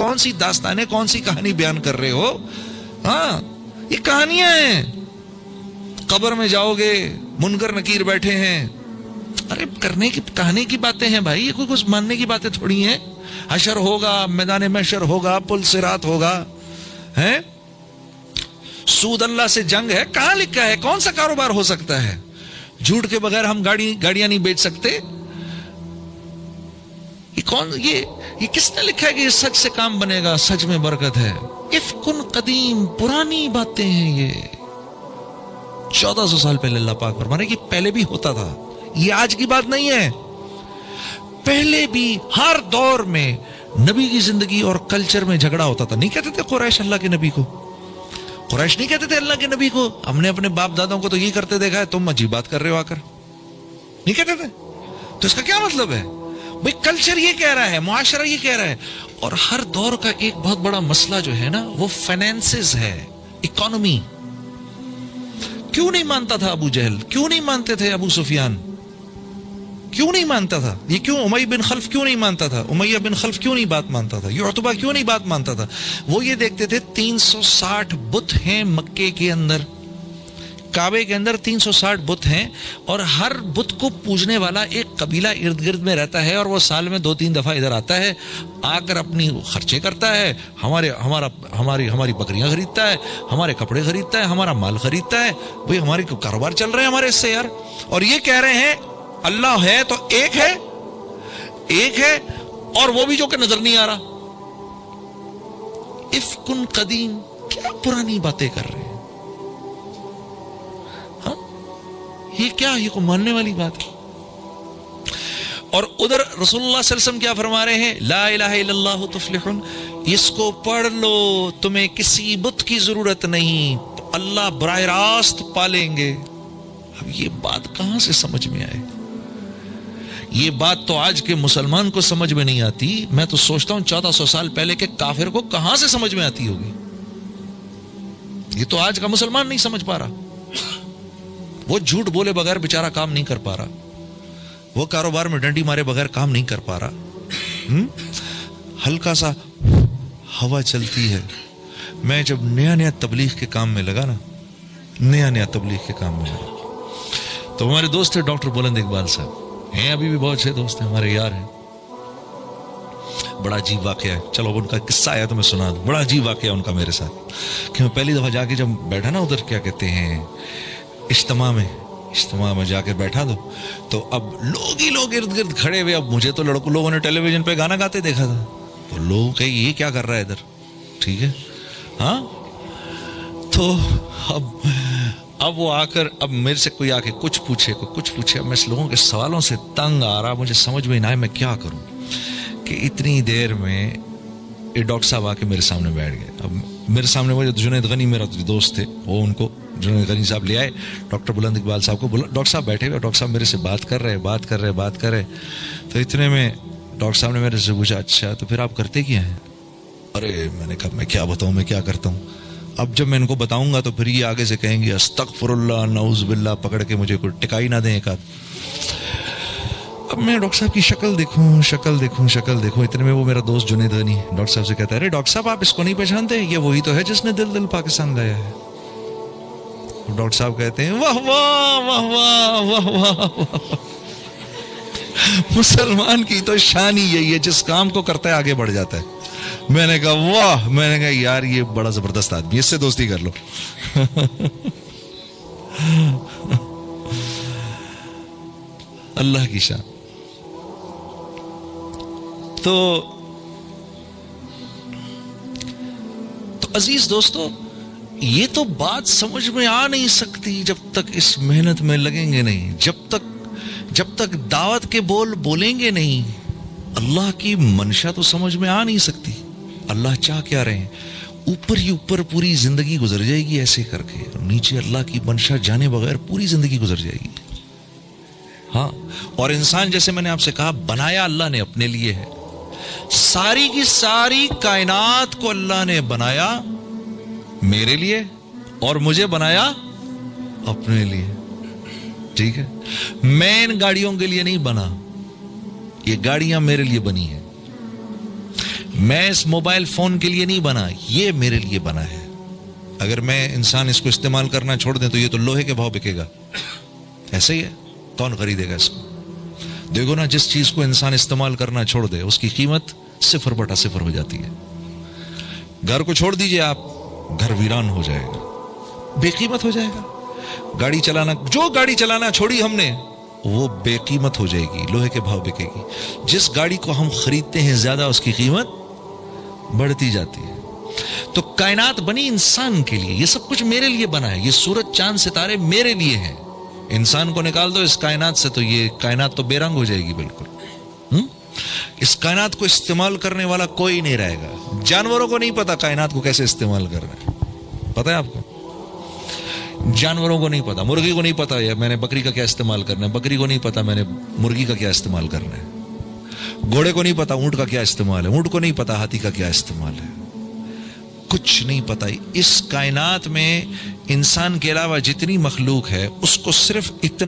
कौन सी दास्तानें, कौन सी कहानी बयान कर रहे हो? हाँ, ये कहानियां हैं। कब्र में जाओगे, मुनकर नकीर बैठे हैं। अरे करने की, कहने की बातें हैं भाई, ये कोई कुछ मानने की बातें थोड़ी हैं। हशर होगा, मैदान महशर होगा, पुल सिरात होगा, है? सूद अल्लाह से जंग है, कहां लिखा है? कौन सा कारोबार हो सकता है? झूठ के बगैर हम गाड़ियां नहीं बेच सकते। ये किसने लिखा है कि सच से काम बनेगा, सच में बरकत है? इफ्कुन कदीम, पुरानी बातें हैं ये। 1400 साल पहले अल्लाह पाक फरमा रहे कि पहले भी होता था, ये आज की बात नहीं है। पहले भी हर दौर में नबी की जिंदगी और कल्चर में झगड़ा होता था। नहीं कहते थे कुरैश अल्लाह के नबी को, कुरैश नहीं कहते थे अल्लाह के नबी को, हमने अपने बाप दादाओं को तो ये करते देखा है, तुम अजीब बात कर रहे हो आकर, नहीं कहते थे। तो इसका क्या मतलब है भाई? कल्चर ये कह रहा है, मुआशरा ये कह रहा है। और हर दौर का एक बहुत बड़ा मसला जो है ना, वो फाइनेंसेस है, इकोनॉमी। क्यों नहीं मानता था अबू जहल? क्यों नहीं मानते थे अबू सुफियान? क्यों नहीं मानता था? ये क्यों उमैया बिन खल्फ क्यों नहीं मानता था? उमैया बिन खल्फ क्यों नहीं बात मानता था? ये उतबा क्यों नहीं बात मानता था? वो ये देखते थे 360 बुत हैं मक्के के अंदर, काबे के अंदर 360 बुत हैं, और हर बुत को पूजने वाला एक कबीला इर्द गिर्द में रहता है, और वो साल में 2-3 दफा इधर आता है, आकर अपनी खर्चे करता है, हमारी बकरियां खरीदता है, हमारे कपड़े खरीदता है, हमारा माल खरीदता है। भाई हमारे कारोबार चल रहे हैं हमारे इससे यार। और ये कह रहे हैं अल्लाह है तो एक है, और वो भी जो कि नजर नहीं आ रहा। इफ्कुन कदीम, क्या पुरानी बातें कर रहे हैं? ये क्या, ये को मानने वाली बात है? और उधर रसूलुल्लाह सल्लल्लाहु अलैहि वसल्लम क्या फरमा रहे हैं? ला इलाहा इल्लल्लाहु तुफ्लिहुन, इसको पढ़ लो, तुम्हें किसी बुत की जरूरत नहीं, अल्लाह बराह रास्त पालेंगे। अब ये बात कहां से समझ में आए? ये बात तो आज के मुसलमान को समझ में नहीं आती। मैं तो सोचता हूं 1400 साल पहले के काफिर को कहां से समझ में आती होगी। ये तो आज का मुसलमान नहीं समझ पा रहा। वो झूठ बोले बगैर बेचारा काम नहीं कर पा रहा, वो कारोबार में डंडी मारे बगैर काम नहीं कर पा रहा। हल्का सा हवा चलती है। मैं जब नया तबलीग के काम में लगा ना, नया तबलीग के काम में लगा, तो हमारे दोस्त थे डॉक्टर बुलंद इकबाल साहब, हैं अभी भी बहुत अच्छे दोस्त हैं, हमारे यार हैं। बड़ा अजीब वाकया है, चलो अब उनका किस्सा आया तो मैं सुना दूं। बड़ा अजीब वाकया उनका मेरे साथ, कि मैं पहली दफा जाके जब बैठा ना उधर, क्या कहते हैं, इज्तिमा में जाकर बैठा तो अब लोग ही लोग इर्द गिर्द खड़े हुए। अब मुझे तो लोगों ने टेलीविजन पे गाना गाते देखा था, तो लोग कहे ये क्या कर रहा है इधर, ठीक है, हाँ। तो अब वो आकर, अब मेरे से कोई आके कुछ पूछे, मैं इस लोगों के सवालों से तंग आ रहा, मुझे समझ में ना आए मैं क्या करूं। कि इतनी देर में ये डॉक्टर साहब आके मेरे सामने बैठ गए। अब मेरे सामने वो जो जुनैद गनी मेरा दोस्त थे, वो उनको जुनैद गनी साहब ले आए, डॉक्टर बुलंद इकबाल साहब को बोला, डॉक्टर साहब बैठे हुए, डॉक्टर साहब मेरे से बात कर रहे। तो इतने में डॉक्टर साहब ने मेरे से पूछा, अच्छा तो फिर आप करते क्या हैं? अरे मैंने कहा मैं क्या बताऊं, मैं क्या करता हूं। अब जब मैं इनको बताऊंगा तो फिर ये आगे से कहेंगे अस्तगफिरुल्लाह नऊज़ बिल्लाह, पकड़ के मुझे कोई टिकाई ना दें एक आध। अब मैं डॉक्टर साहब की शक्ल देखूं। इतने में वो मेरा दोस्त जुनैद गनी डॉक्टर साहब से कहता है, अरे डॉक्टर साहब आप इसको नहीं पहचानते, ये वही तो है जिसने दिल पाकिस्तान लाया है। डॉक्टर साहब कहते हैं वाह वाह वाह वाह वाह वाह, मुसलमान की तो शान ही यही है, जिस काम को करता है आगे बढ़ जाता है। मैंने कहा वाह, मैंने कहा यार ये बड़ा जबरदस्त आदमी, इससे दोस्ती कर लो। अल्लाह की शान। तो अजीज दोस्तों, ये तो बात समझ में आ नहीं सकती जब तक इस मेहनत में लगेंगे नहीं, जब तक दावत के बोल बोलेंगे नहीं, अल्लाह की मंशा तो समझ में आ नहीं सकती। अल्लाह चाह क्या रहे हैं? ऊपर ही ऊपर पूरी जिंदगी गुजर जाएगी ऐसे करके, और नीचे अल्लाह की मंशा जाने बगैर पूरी जिंदगी गुजर जाएगी। हाँ, और इंसान जैसे मैंने आपसे कहा बनाया अल्लाह ने अपने लिए है। सारी की सारी कायनात को अल्लाह ने बनाया मेरे लिए और मुझे बनाया अपने लिए, ठीक है। मैं इन गाड़ियों के लिए नहीं बना, ये गाड़ियां मेरे लिए बनी है। میں اس موبائل فون کے لیے نہیں بنا، یہ میرے لیے بنا ہے. اگر میں انسان اس کو استعمال کرنا چھوڑ دیں تو یہ تو لوہے کے بھاؤ بکے گا. ایسے ہی ہے، کون خریدے گا اس کو؟ دیکھو نا، جس چیز کو انسان استعمال کرنا چھوڑ دے اس کی قیمت 0/0 ہو جاتی ہے. گھر کو چھوڑ دیجئے آپ، گھر ویران ہو جائے گا، بے قیمت ہو جائے گا. گاڑی چلانا، جو گاڑی چلانا چھوڑی ہم نے وہ بے قیمت ہو جائے گی، لوہے کے بھاؤ بکے گی. جس گاڑی کو ہم خریدتے ہیں زیادہ اس کی قیمت بڑھتی جاتی ہے. تو کائنات بنی انسان کے لیے، یہ سب کچھ میرے لیے بنا ہے. یہ سورج چاند ستارے میرے لیے ہیں. انسان کو نکال دو اس کائنات سے تو یہ کائنات تو بے رنگ ہو جائے گی بالکل. اس کائنات کو استعمال کرنے والا کوئی نہیں رہے گا. جانوروں کو نہیں پتا کائنات کو کیسے استعمال کرنا ہے، پتہ ہے آپ کو؟ جانوروں کو نہیں پتا، مرغی کو نہیں پتا میں نے بکری کا کیا استعمال کرنا ہے، بکری کو نہیں پتا میں نے مرغی کا کیا استعمال کرنا ہے، گھوڑے کو نہیں پتا اونٹ کا کیا استعمال ہے، اونٹ کو نہیں پتا ہاتھی کا کیا استعمال ہے. کچھ نہیں پتا. اس کائنات میں انسان کے علاوہ جتنی مخلوق ہے اس کو صرف اتنا